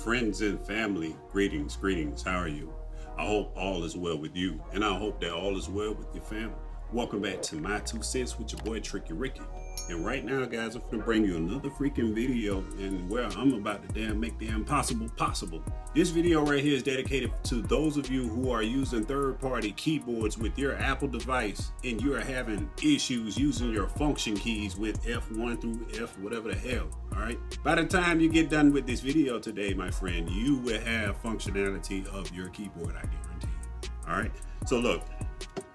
Friends and family, greetings. How are you? I hope all is well with you, and I hope that all is well with your family. Welcome back to My2Cents with your boy TrickyRicky. And right now, guys, I'm gonna bring you another freaking video, and where I'm about to make the impossible possible. This video right here is dedicated to those of you who are using third-party keyboards with your Apple device, and you are having issues using your function keys with F1 through F whatever the hell. All right. By the time you get done with this video today, my friend, you will have functionality of your keyboard, I guarantee you. All right. So look,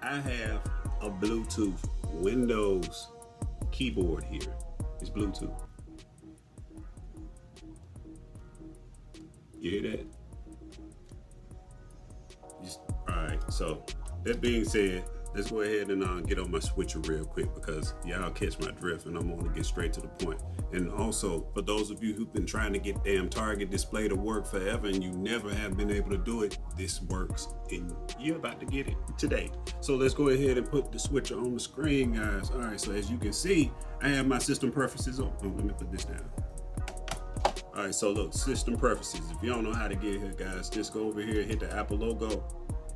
I have a Bluetooth Windows keyboard here. It's Bluetooth. You hear that? All right. So that being said, let's go ahead and get on my switcher real quick, because y'all catch my drift and I'm gonna get straight to the point. And also, for those of you who've been trying to get damn Target Display to work forever and you never have been able to do it, this works and you're about to get it today. So let's go ahead and put the switcher on the screen, guys. All right, so as you can see, I have my system preferences on. Oh, let me put this down. All right, so look, system preferences. If you don't know how to get here, guys, just go over here, hit the Apple logo,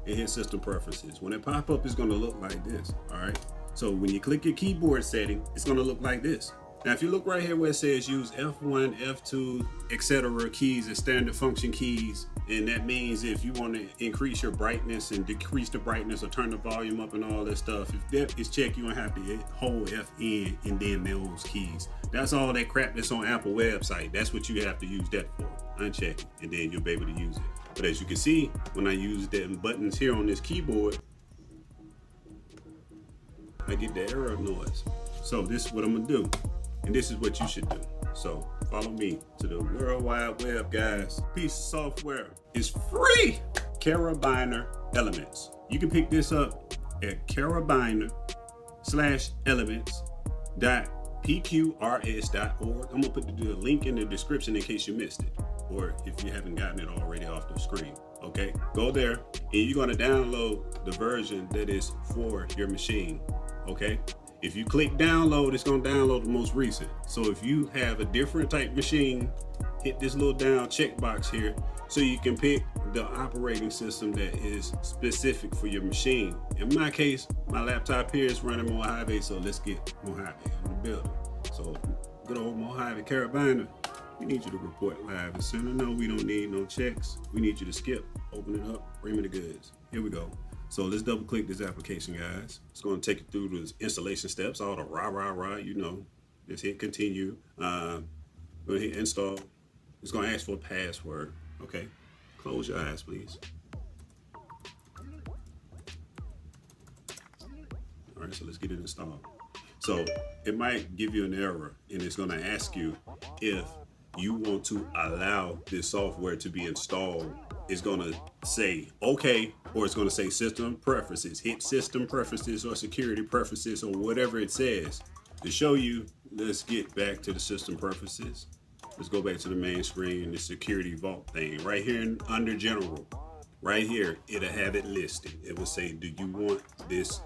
and hit system preferences. When it pop up, it's gonna look like this. All right, so when you click your keyboard setting, it's gonna look like this. Now if you look right here where it says use F1, F2, etc. keys as standard function keys, and that means if you want to increase your brightness and decrease the brightness or turn the volume up and all that stuff, if that is checked, you're gonna have to hold Fn and then those keys. That's all that crap that's on Apple website. That's what you have to use that for. Uncheck it, and then you'll be able to use it. But as you can see, when I use the buttons here on this keyboard, I get the error noise. So this is what I'm gonna do, and this is what you should do. So follow me to the World Wide Web, guys. Piece of software is free. Carabiner Elements. You can pick this up at carabiner/elements.pqrs.org. I'm gonna put the link in the description in case you missed it, or if you haven't gotten it already off the screen. Okay, go there and you're gonna download the version that is for your machine. Okay, if you click download, it's gonna download the most recent. So if you have a different type machine, hit this little down checkbox here so you can pick the operating system that is specific for your machine. In my case, my laptop here is running Mojave, so let's get Mojave in the building. So good old Mojave Carabiner, we need you to report live as soon as no, we don't need no checks. We need you to skip, open it up, bring me the goods. Here we go. So let's double click this application, guys. It's going to take you through the installation steps, all the rah, you know. Just hit continue. Go ahead, hit install. It's going to ask for a password. Okay, close your eyes, please. All right, so let's get it installed. So it might give you an error, and it's going to ask you if you want to allow this software to be installed. It's going to say okay, or it's going to say system preferences. Hit system preferences or security preferences or whatever it says. To show you, let's get back to the system preferences. Let's go back to the main screen, the security vault thing. Right here under general, right here, it'll have it listed. It will say, do you want this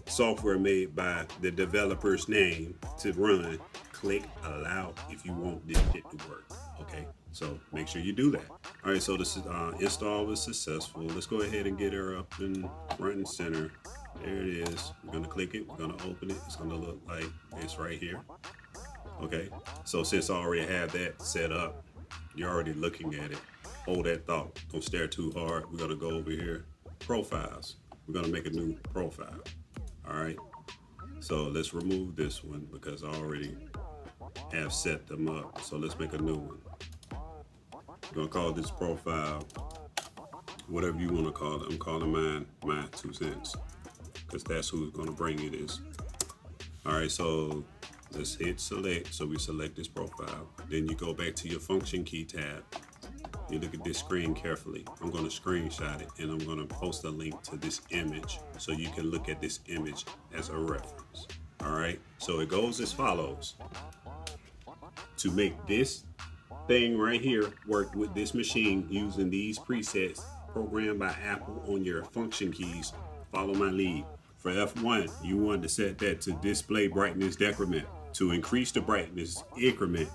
software made by the developer's name to run? Click allow if you want this shit to work. Okay, so make sure you do that. All right, so this is install was successful. Let's go ahead and get her up and front and center. There it is. We're gonna click it, we're gonna open it. It's gonna look like it's right here. Okay, so since I already have that set up, you're already looking at it. Hold that thought, don't stare too hard. We're gonna go over here, profiles. We're gonna make a new profile. All right, so let's remove this one because I already have set them up. So let's make a new one. We're gonna call this profile, whatever you wanna call it. I'm calling mine My2Cents, because that's who's gonna bring you this. All right, so let's hit select. So we select this profile. Then you go back to your function key tab. You look at this screen carefully. I'm gonna screenshot it and I'm gonna post a link to this image so you can look at this image as a reference. All right, so it goes as follows. To make this thing right here work with this machine using these presets programmed by Apple on your function keys, follow my lead. For F1, you want to set that to display brightness decrement. To increase the brightness increment,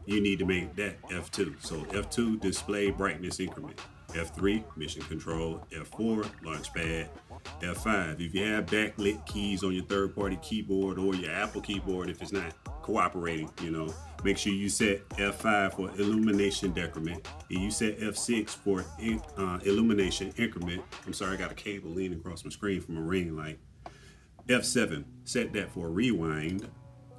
you need to make that F2. So F2, display brightness increment. F3, mission control. F4, launchpad. F5, if you have backlit keys on your third-party keyboard or your Apple keyboard, if it's not cooperating, make sure you set F5 for illumination decrement, and you set F6 for illumination increment. I'm sorry, I got a cable leaning across my screen from a ring light. F7, set that for rewind.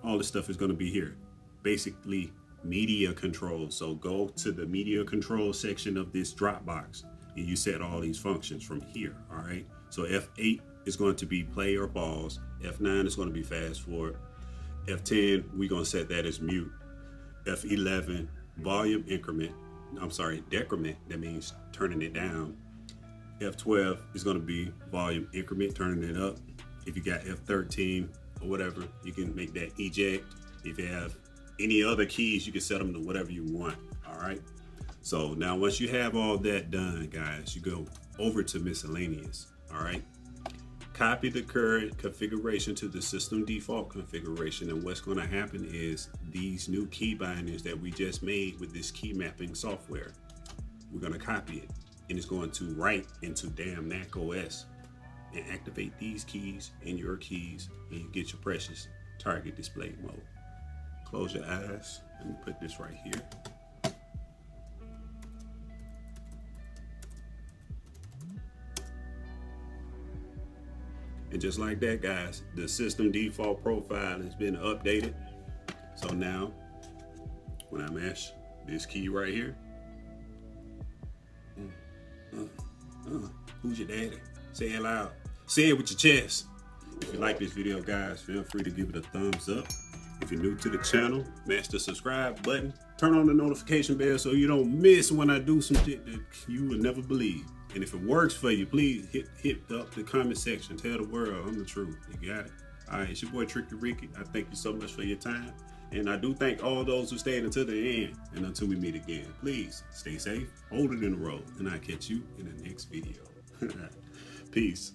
All this stuff is going to be here. Basically, media control. So go to the media control section of this Dropbox, and you set all these functions from here. All right. So F8 is going to be play or pause. F9 is going to be fast forward. F10, we're going to set that as mute. F11, volume increment. Decrement. That means turning it down. F12 is going to be volume increment, turning it up. If you got F13 or whatever, you can make that eject. If you have any other keys, you can set them to whatever you want. All right. So now once you have all that done, guys, you go over to miscellaneous. All right. Copy the current configuration to the system default configuration. And what's going to happen is these new key bindings that we just made with this key mapping software, we're going to copy it, and it's going to write into damn macOS and activate these keys and your keys, and you get your precious target display mode. Close your eyes. Let me put this right here. And just like that, guys, the system default profile has been updated. So now, when I mash this key right here, who's your daddy? Say it loud. Say it with your chest. If you like this video, guys, feel free to give it a thumbs up. If you're new to the channel, smash the subscribe button. Turn on the notification bell so you don't miss when I do some shit that you would never believe. And if it works for you, please hit up the comment section. Tell the world I'm the truth. You got it. All right, it's your boy TrickyRicky. I thank you so much for your time. And I do thank all those who stayed until the end. And until we meet again, please stay safe, hold it in the road, and I'll catch you in the next video. Peace.